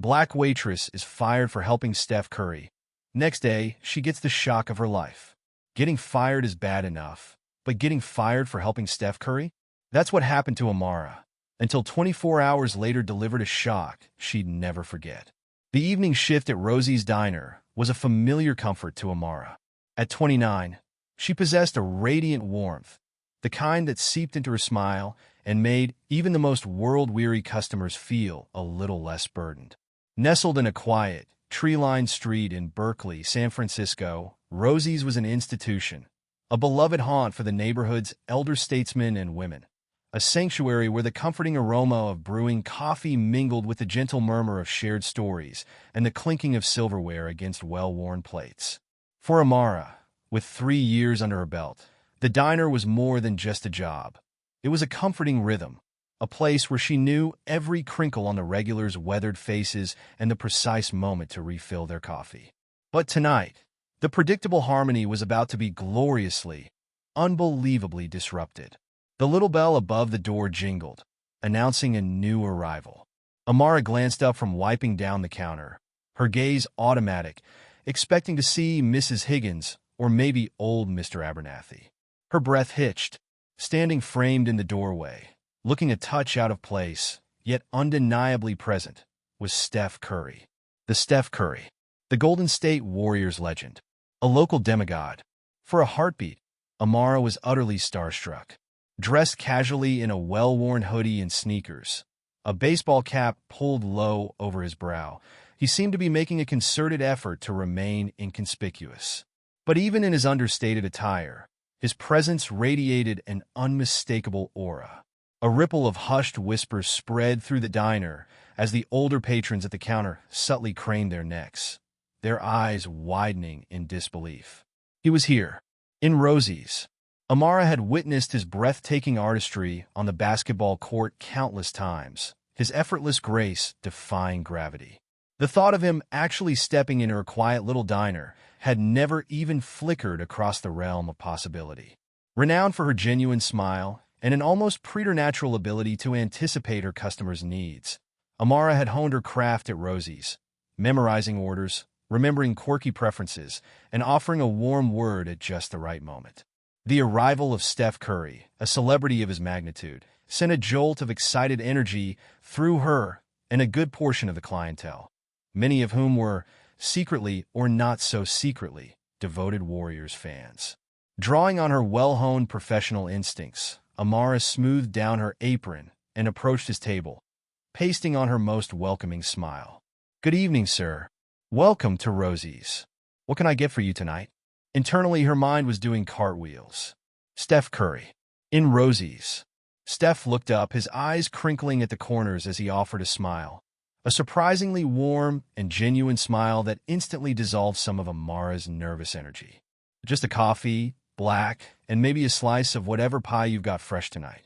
Black Waitress is fired for helping Steph Curry. Next day, she gets the shock of her life. Getting fired is bad enough, but getting fired for helping Steph Curry? That's what happened to Amara, until 24 hours later delivered a shock she'd never forget. The evening shift at Rosie's Diner was a familiar comfort to Amara. At 29, she possessed a radiant warmth, the kind that seeped into her smile and made even the most world-weary customers feel a little less burdened. Nestled in a quiet, tree-lined street in Berkeley, San Francisco, Rosie's was an institution, a beloved haunt for the neighborhood's elder statesmen and women, a sanctuary where the comforting aroma of brewing coffee mingled with the gentle murmur of shared stories and the clinking of silverware against well-worn plates. For Amara, with 3 years under her belt, the diner was more than just a job. It was a comforting rhythm, a place where she knew every crinkle on the regulars' weathered faces and the precise moment to refill their coffee. But tonight, the predictable harmony was about to be gloriously, unbelievably disrupted. The little bell above the door jingled, announcing a new arrival. Amara glanced up from wiping down the counter, her gaze automatic, expecting to see Mrs. Higgins or maybe old Mr. Abernathy. Her breath hitched, standing framed in the doorway, looking a touch out of place, yet undeniably present, was Steph Curry. The Steph Curry, the Golden State Warriors legend, a local demigod. For a heartbeat, Amara was utterly starstruck. Dressed casually in a well-worn hoodie and sneakers, a baseball cap pulled low over his brow, he seemed to be making a concerted effort to remain inconspicuous. But even in his understated attire, his presence radiated an unmistakable aura. A ripple of hushed whispers spread through the diner as the older patrons at the counter subtly craned their necks, their eyes widening in disbelief. He was here, in Rosie's. Amara had witnessed his breathtaking artistry on the basketball court countless times, his effortless grace defying gravity. The thought of him actually stepping into her quiet little diner had never even flickered across the realm of possibility. Renowned for her genuine smile and an almost preternatural ability to anticipate her customers' needs, Amara had honed her craft at Rosie's, memorizing orders, remembering quirky preferences, and offering a warm word at just the right moment. The arrival of Steph Curry, a celebrity of his magnitude, sent a jolt of excited energy through her and a good portion of the clientele, many of whom were, secretly or not so secretly, devoted Warriors fans. Drawing on her well-honed professional instincts, Amara smoothed down her apron and approached his table, pasting on her most welcoming smile. "Good evening, sir. Welcome to Rosie's. What can I get for you tonight?" Internally, her mind was doing cartwheels. Steph Curry. In Rosie's. Steph looked up, his eyes crinkling at the corners as he offered a smile. A surprisingly warm and genuine smile that instantly dissolved some of Amara's nervous energy. "Just a coffee, black, and maybe a slice of whatever pie you've got fresh tonight."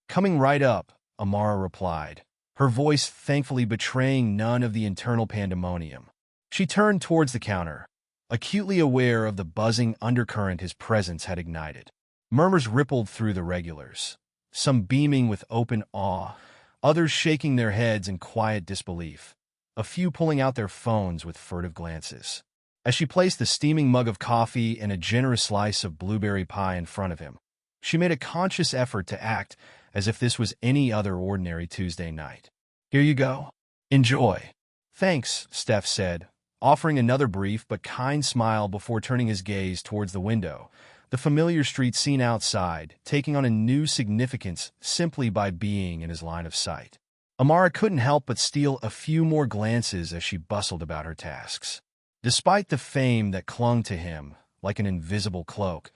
"Coming right up," Amara replied, her voice thankfully betraying none of the internal pandemonium. She turned towards the counter, acutely aware of the buzzing undercurrent his presence had ignited. Murmurs rippled through the regulars, some beaming with open awe, others shaking their heads in quiet disbelief, a few pulling out their phones with furtive glances. As she placed the steaming mug of coffee and a generous slice of blueberry pie in front of him, she made a conscious effort to act as if this was any other ordinary Tuesday night. "Here you go. Enjoy." "Thanks," Steph said, offering another brief but kind smile before turning his gaze towards the window, the familiar street scene outside taking on a new significance simply by being in his line of sight. Amara couldn't help but steal a few more glances as she bustled about her tasks. Despite the fame that clung to him like an invisible cloak,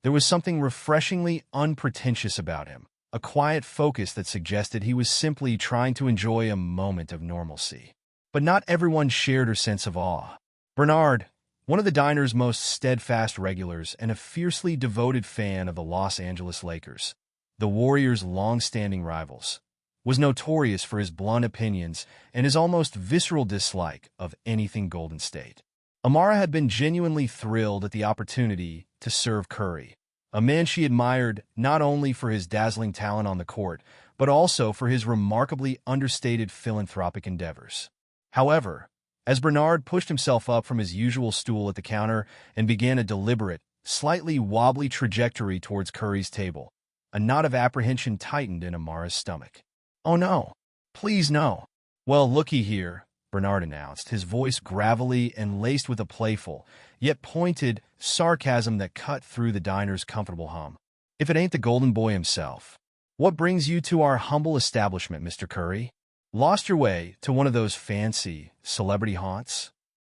there was something refreshingly unpretentious about him, a quiet focus that suggested he was simply trying to enjoy a moment of normalcy. But not everyone shared her sense of awe. Bernard, one of the diner's most steadfast regulars and a fiercely devoted fan of the Los Angeles Lakers, the Warriors' long-standing rivals, was notorious for his blunt opinions and his almost visceral dislike of anything Golden State. Amara had been genuinely thrilled at the opportunity to serve Curry, a man she admired not only for his dazzling talent on the court, but also for his remarkably understated philanthropic endeavors. However, as Bernard pushed himself up from his usual stool at the counter and began a deliberate, slightly wobbly trajectory towards Curry's table, a knot of apprehension tightened in Amara's stomach. "Oh no. Please no." "Well, looky here," Bernard announced, his voice gravelly and laced with a playful, yet pointed, sarcasm that cut through the diner's comfortable hum. "If it ain't the golden boy himself. What brings you to our humble establishment, Mr. Curry? Lost your way to one of those fancy celebrity haunts?"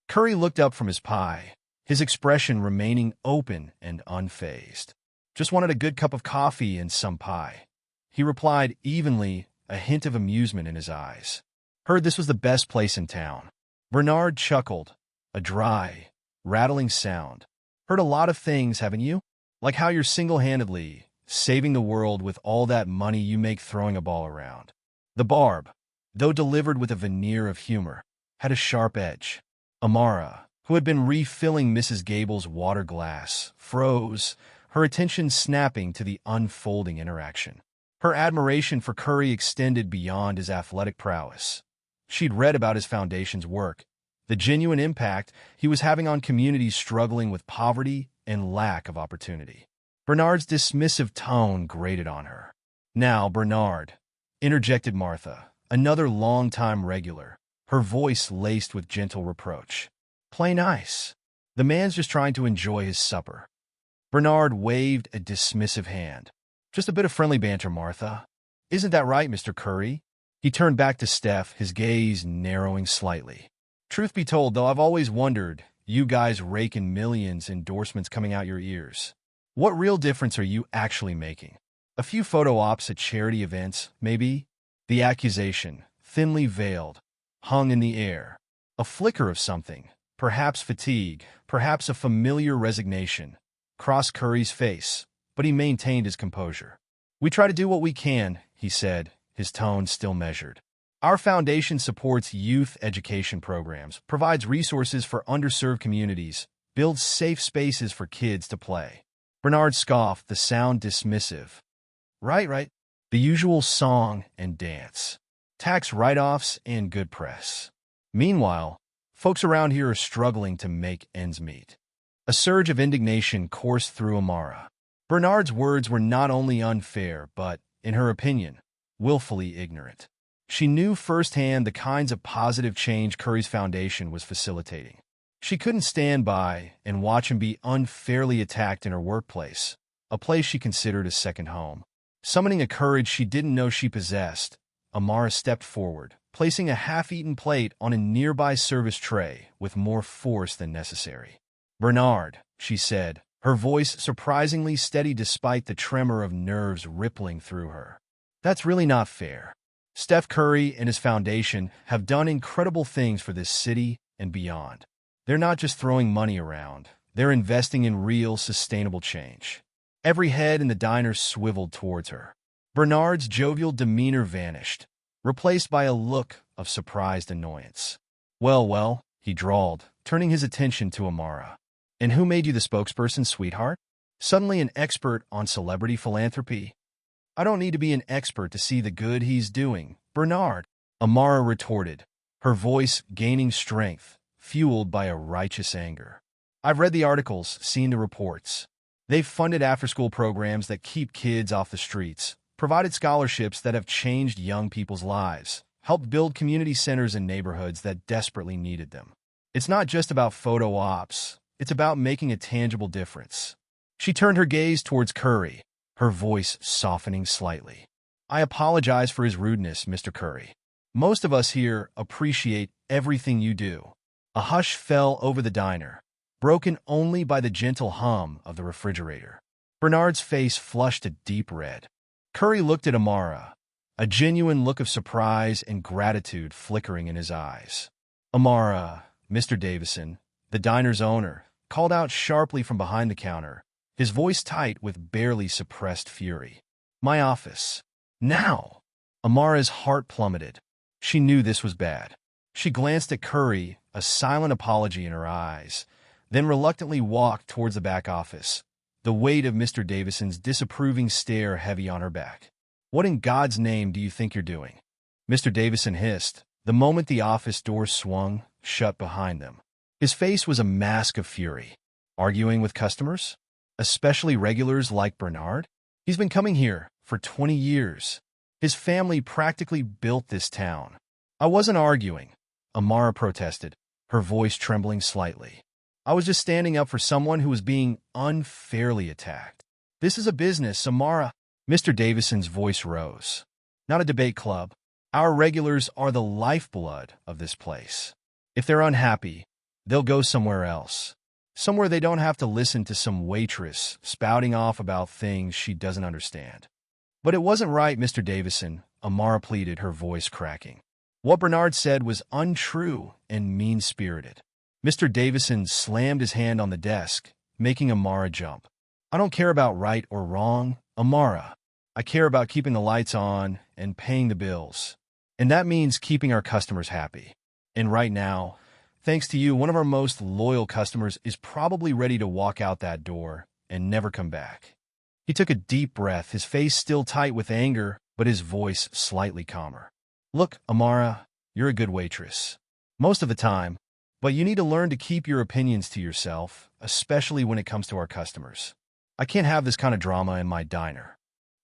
Curry looked up from his pie, his expression remaining open and unfazed. "Just wanted a good cup of coffee and some pie," he replied evenly, a hint of amusement in his eyes. "Heard this was the best place in town." Bernard chuckled, a dry, rattling sound. "Heard a lot of things, haven't you? Like how you're single-handedly saving the world with all that money you make throwing a ball around." The barb, though delivered with a veneer of humor, had a sharp edge. Amara, who had been refilling Mrs. Gable's water glass, froze, her attention snapping to the unfolding interaction. Her admiration for Curry extended beyond his athletic prowess. She'd read about his foundation's work, the genuine impact he was having on communities struggling with poverty and lack of opportunity. Bernard's dismissive tone grated on her. "Now, Bernard," interjected Martha, another longtime regular, her voice laced with gentle reproach. "Play nice. The man's just trying to enjoy his supper." Bernard waved a dismissive hand. "Just a bit of friendly banter, Martha. Isn't that right, Mr. Curry?" He turned back to Steph, his gaze narrowing slightly. "Truth be told, though, I've always wondered, you guys rake in millions endorsements coming out your ears. What real difference are you actually making? A few photo ops at charity events, maybe?" The accusation, thinly veiled, hung in the air. A flicker of something, perhaps fatigue, perhaps a familiar resignation, crossed Curry's face, but he maintained his composure. "We try to do what we can," he said, his tone still measured. "Our foundation supports youth education programs, provides resources for underserved communities, builds safe spaces for kids to play." Bernard scoffed, the sound dismissive. Right. The usual song and dance. Tax write-offs and good press. Meanwhile, folks around here are struggling to make ends meet." A surge of indignation coursed through Amara. Bernard's words were not only unfair, but, in her opinion, willfully ignorant. She knew firsthand the kinds of positive change Curry's foundation was facilitating. She couldn't stand by and watch him be unfairly attacked in her workplace, a place she considered a second home. Summoning a courage she didn't know she possessed, Amara stepped forward, placing a half-eaten plate on a nearby service tray with more force than necessary. "Bernard," she said, her voice surprisingly steady despite the tremor of nerves rippling through her. "That's really not fair. Steph Curry and his foundation have done incredible things for this city and beyond. They're not just throwing money around, they're investing in real, sustainable change." Every head in the diner swiveled towards her. Bernard's jovial demeanor vanished, replaced by a look of surprised annoyance. Well, he drawled, turning his attention to Amara. "And who made you the spokesperson, sweetheart? Suddenly an expert on celebrity philanthropy?" "I don't need to be an expert to see the good he's doing, Bernard," Amara retorted, her voice gaining strength, fueled by a righteous anger. "I've read the articles, seen the reports. They've funded after-school programs that keep kids off the streets, provided scholarships that have changed young people's lives, helped build community centers in neighborhoods that desperately needed them. It's not just about photo ops, it's about making a tangible difference." She turned her gaze towards Curry, her voice softening slightly. "I apologize for his rudeness, Mr. Curry. Most of us here appreciate everything you do." A hush fell over the diner, broken only by the gentle hum of the refrigerator. Bernard's face flushed a deep red. Curry looked at Amara, a genuine look of surprise and gratitude flickering in his eyes. "Amara," Mr. Davison, the diner's owner, called out sharply from behind the counter, his voice tight with barely suppressed fury. "My office. Now!" Amara's heart plummeted. She knew this was bad. She glanced at Curry, a silent apology in her eyes, then reluctantly walked towards the back office, the weight of Mr. Davison's disapproving stare heavy on her back. "What in God's name do you think you're doing?" Mr. Davison hissed, the moment the office door swung shut behind them. His face was a mask of fury. Arguing with customers? Especially regulars like Bernard? He's been coming here for 20 years. His family practically built this town. I wasn't arguing, Amara protested, her voice trembling slightly. I was just standing up for someone who was being unfairly attacked. This is a business, Amara. Mr. Davison's voice rose. Not a debate club. Our regulars are the lifeblood of this place. If they're unhappy, they'll go somewhere else. Somewhere they don't have to listen to some waitress spouting off about things she doesn't understand. But it wasn't right, Mr. Davison, Amara pleaded, her voice cracking. What Bernard said was untrue and mean-spirited. Mr. Davison slammed his hand on the desk, making Amara jump. I don't care about right or wrong, Amara. I care about keeping the lights on and paying the bills. And that means keeping our customers happy. And right now, thanks to you, one of our most loyal customers is probably ready to walk out that door and never come back. He took a deep breath, his face still tight with anger, but his voice slightly calmer. Look, Amara, you're a good waitress. Most of the time, but you need to learn to keep your opinions to yourself, especially when it comes to our customers. I can't have this kind of drama in my diner.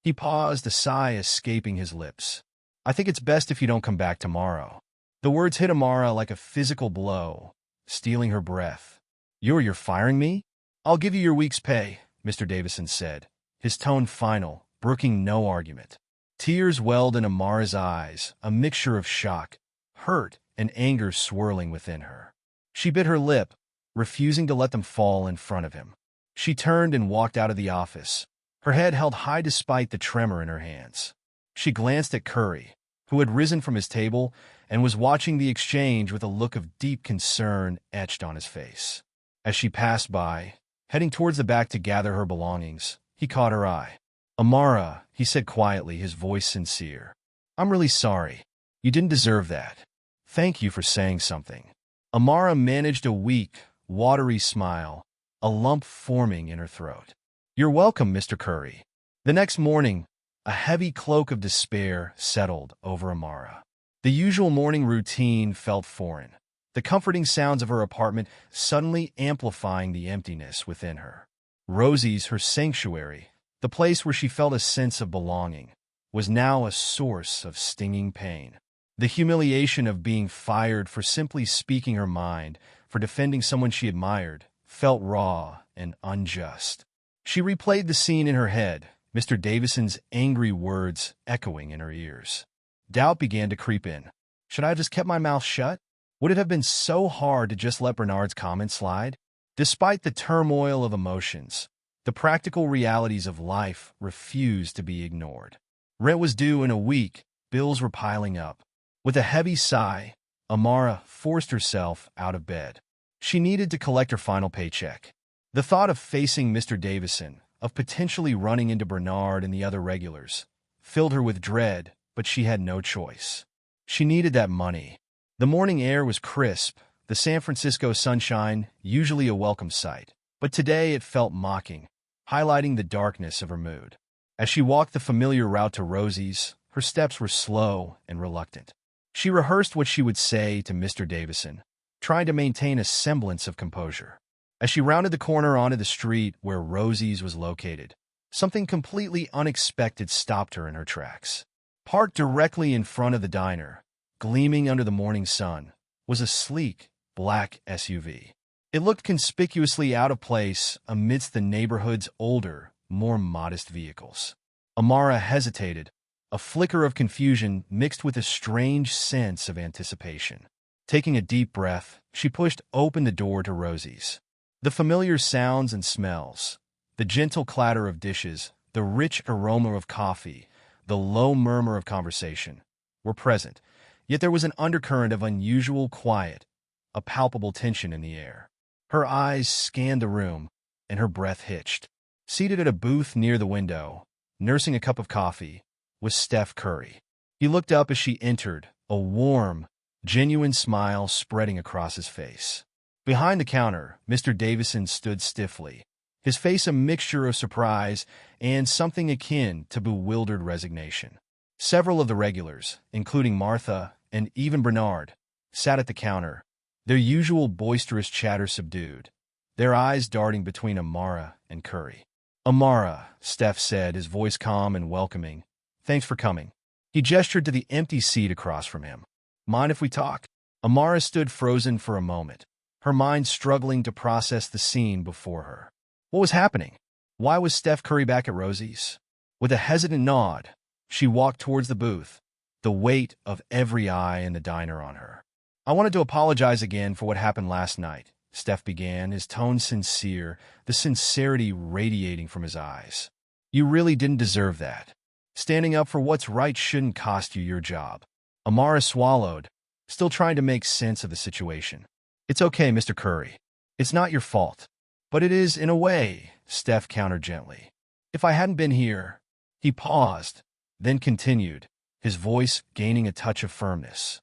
He paused, a sigh escaping his lips. I think it's best if you don't come back tomorrow. The words hit Amara like a physical blow, stealing her breath. You're firing me? I'll give you your week's pay, Mr. Davison said, his tone final, brooking no argument. Tears welled in Amara's eyes, a mixture of shock, hurt, and anger swirling within her. She bit her lip, refusing to let them fall in front of him. She turned and walked out of the office, her head held high despite the tremor in her hands. She glanced at Curry, who had risen from his table and was watching the exchange with a look of deep concern etched on his face. As she passed by, heading towards the back to gather her belongings, he caught her eye. Amara, he said quietly, his voice sincere. I'm really sorry. You didn't deserve that. Thank you for saying something. Amara managed a weak, watery smile, a lump forming in her throat. You're welcome, Mr. Curry. The next morning, a heavy cloak of despair settled over Amara. The usual morning routine felt foreign, the comforting sounds of her apartment suddenly amplifying the emptiness within her. Rosie's, her sanctuary, the place where she felt a sense of belonging, was now a source of stinging pain. The humiliation of being fired for simply speaking her mind, for defending someone she admired, felt raw and unjust. She replayed the scene in her head, Mr. Davison's angry words echoing in her ears. Doubt began to creep in. Should I have just kept my mouth shut? Would it have been so hard to just let Bernard's comment slide? Despite the turmoil of emotions, the practical realities of life refused to be ignored. Rent was due in a week, bills were piling up. With a heavy sigh, Amara forced herself out of bed. She needed to collect her final paycheck. The thought of facing Mr. Davison, of potentially running into Bernard and the other regulars, filled her with dread, but she had no choice. She needed that money. The morning air was crisp, the San Francisco sunshine usually a welcome sight, but today it felt mocking, highlighting the darkness of her mood. As she walked the familiar route to Rosie's, her steps were slow and reluctant. She rehearsed what she would say to Mr. Davison, trying to maintain a semblance of composure. As she rounded the corner onto the street where Rosie's was located, something completely unexpected stopped her in her tracks. Parked directly in front of the diner, gleaming under the morning sun, was a sleek, black SUV. It looked conspicuously out of place amidst the neighborhood's older, more modest vehicles. Amara hesitated, a flicker of confusion mixed with a strange sense of anticipation. Taking a deep breath, she pushed open the door to Rosie's. The familiar sounds and smells, the gentle clatter of dishes, the rich aroma of coffee, the low murmur of conversation, were present, yet there was an undercurrent of unusual quiet, a palpable tension in the air. Her eyes scanned the room, and her breath hitched. Seated at a booth near the window, nursing a cup of coffee, was Steph Curry. He looked up as she entered, a warm, genuine smile spreading across his face. Behind the counter, Mr. Davison stood stiffly, his face a mixture of surprise and something akin to bewildered resignation. Several of the regulars, including Martha, and even Bernard, sat at the counter, their usual boisterous chatter subdued, their eyes darting between Amara and Curry. "Amara," Steph said, his voice calm and welcoming. "Thanks for coming." He gestured to the empty seat across from him. "Mind if we talk?" Amara stood frozen for a moment, her mind struggling to process the scene before her. What was happening? Why was Steph Curry back at Rosie's? With a hesitant nod, she walked towards the booth, the weight of every eye in the diner on her. "I wanted to apologize again for what happened last night," Steph began, his tone sincere, the sincerity radiating from his eyes. "You really didn't deserve that. Standing up for what's right shouldn't cost you your job." Amara swallowed, still trying to make sense of the situation. "It's okay, Mr. Curry. It's not your fault. But it is in a way," Steph countered gently. "If I hadn't been here—" He paused, then continued, his voice gaining a touch of firmness.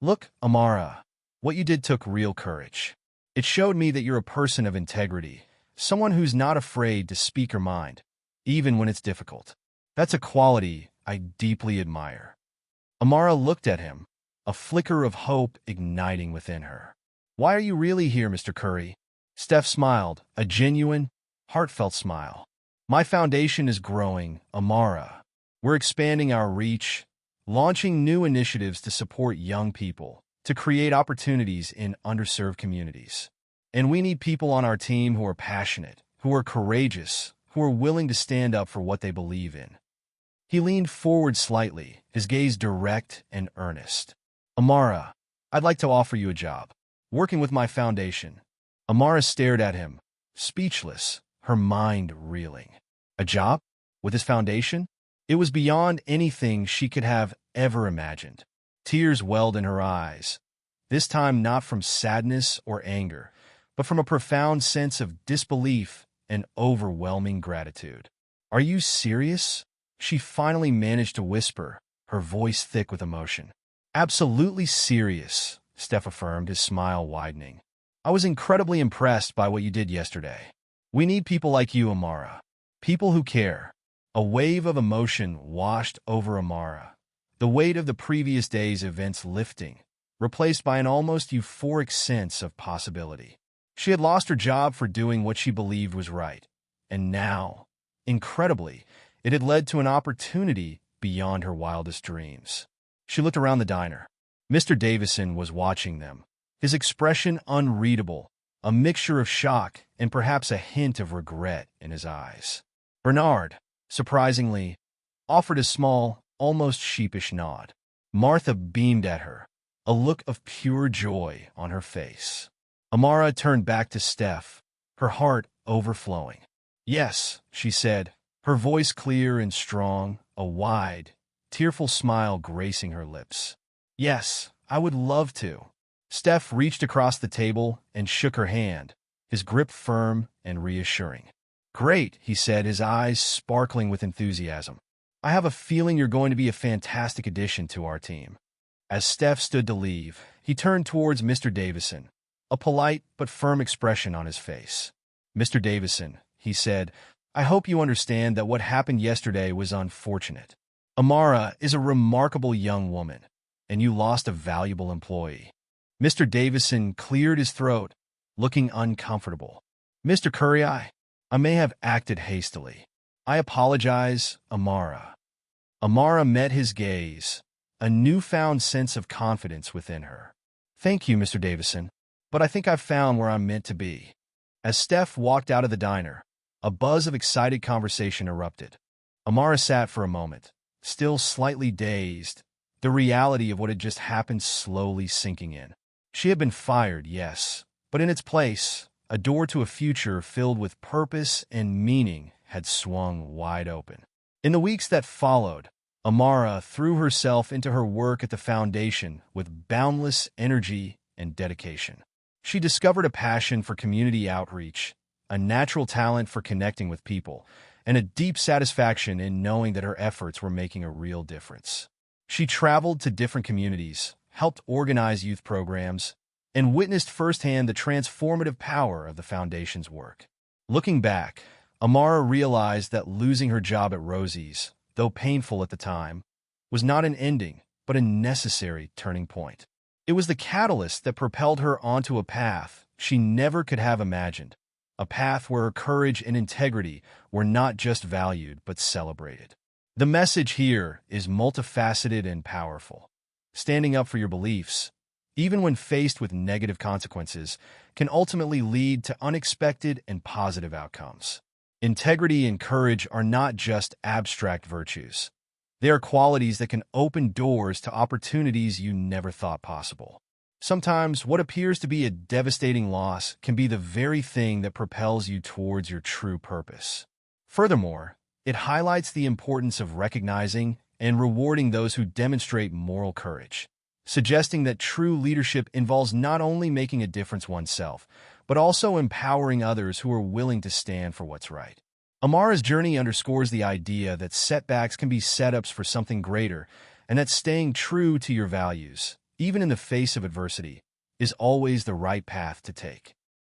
"Look, Amara, what you did took real courage. It showed me that you're a person of integrity, someone who's not afraid to speak her mind, even when it's difficult. That's a quality I deeply admire." Amara looked at him, a flicker of hope igniting within her. "Why are you really here, Mr. Curry?" Steph smiled, a genuine, heartfelt smile. "My foundation is growing, Amara. We're expanding our reach, launching new initiatives to support young people, to create opportunities in underserved communities. And we need people on our team who are passionate, who are courageous, who are willing to stand up for what they believe in." He leaned forward slightly, his gaze direct and earnest. "Amara, I'd like to offer you a job, working with my foundation." Amara stared at him, speechless, her mind reeling. A job? With his foundation? It was beyond anything she could have ever imagined. Tears welled in her eyes, this time not from sadness or anger, but from a profound sense of disbelief and overwhelming gratitude. "Are you serious?" She finally managed to whisper, her voice thick with emotion. "Absolutely serious," Steph affirmed, his smile widening. "I was incredibly impressed by what you did yesterday. We need people like you, Amara. People who care." A wave of emotion washed over Amara, the weight of the previous day's events lifting, replaced by an almost euphoric sense of possibility. She had lost her job for doing what she believed was right, and now, incredibly, it had led to an opportunity beyond her wildest dreams. She looked around the diner. Mr. Davison was watching them, his expression unreadable, a mixture of shock and perhaps a hint of regret in his eyes. Bernard, surprisingly, offered a small, almost sheepish nod. Martha beamed at her, a look of pure joy on her face. Amara turned back to Steph, her heart overflowing. "Yes," she said, her voice clear and strong, a wide, tearful smile gracing her lips. "Yes, I would love to." Steph reached across the table and shook her hand, his grip firm and reassuring. "Great," he said, his eyes sparkling with enthusiasm. "I have a feeling you're going to be a fantastic addition to our team." As Steph stood to leave, he turned towards Mr. Davison, a polite but firm expression on his face. "Mr. Davison," he said, "I hope you understand that what happened yesterday was unfortunate. Amara is a remarkable young woman, and you lost a valuable employee." Mr. Davison cleared his throat, looking uncomfortable. "Mr. Curry, I may have acted hastily. I apologize, Amara." Amara met his gaze, a newfound sense of confidence within her. "Thank you, Mr. Davison, but I think I've found where I'm meant to be." As Steph walked out of the diner, a buzz of excited conversation erupted. Amara sat for a moment, still slightly dazed, the reality of what had just happened slowly sinking in. She had been fired, yes, but in its place, a door to a future filled with purpose and meaning had swung wide open. In the weeks that followed, Amara threw herself into her work at the foundation with boundless energy and dedication. She discovered a passion for community outreach, a natural talent for connecting with people, and a deep satisfaction in knowing that her efforts were making a real difference. She traveled to different communities, helped organize youth programs, and witnessed firsthand the transformative power of the foundation's work. Looking back, Amara realized that losing her job at Rosie's, though painful at the time, was not an ending, but a necessary turning point. It was the catalyst that propelled her onto a path she never could have imagined, a path where her courage and integrity were not just valued but celebrated. The message here is multifaceted and powerful. Standing up for your beliefs, even when faced with negative consequences, can ultimately lead to unexpected and positive outcomes. Integrity and courage are not just abstract virtues. They are qualities that can open doors to opportunities you never thought possible. Sometimes what appears to be a devastating loss can be the very thing that propels you towards your true purpose. Furthermore, it highlights the importance of recognizing and rewarding those who demonstrate moral courage, suggesting that true leadership involves not only making a difference oneself, but also empowering others who are willing to stand for what's right. Amara's journey underscores the idea that setbacks can be setups for something greater, and that staying true to your values, even in the face of adversity, is always the right path to take.